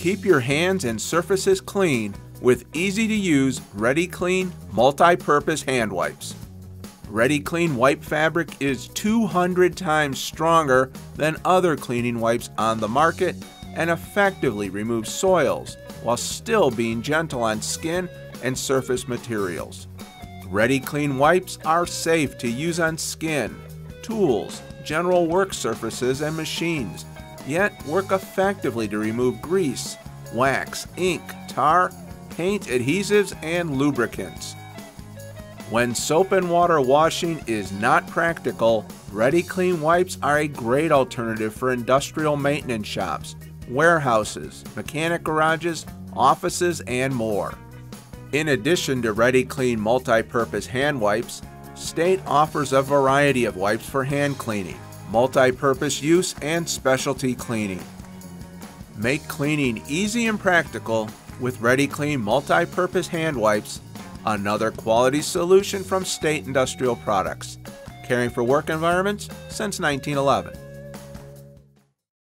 Keep your hands and surfaces clean with easy-to-use ReadyClean multi-purpose hand wipes. ReadyClean wipe fabric is 200 times stronger than other cleaning wipes on the market and effectively removes soils while still being gentle on skin and surface materials. ReadyClean wipes are safe to use on skin, tools, general work surfaces, and machines, yet work effectively to remove grease, wax, ink, tar, paint, adhesives, and lubricants. When soap and water washing is not practical, ReadyClean wipes are a great alternative for industrial maintenance shops, warehouses, mechanic garages, offices, and more. In addition to ReadyClean multi-purpose hand wipes, State offers a variety of wipes for hand cleaning, multi-purpose use, and specialty cleaning. Make cleaning easy and practical with ReadyClean multi-purpose hand wipes, another quality solution from State Industrial Products, caring for work environments since 1911.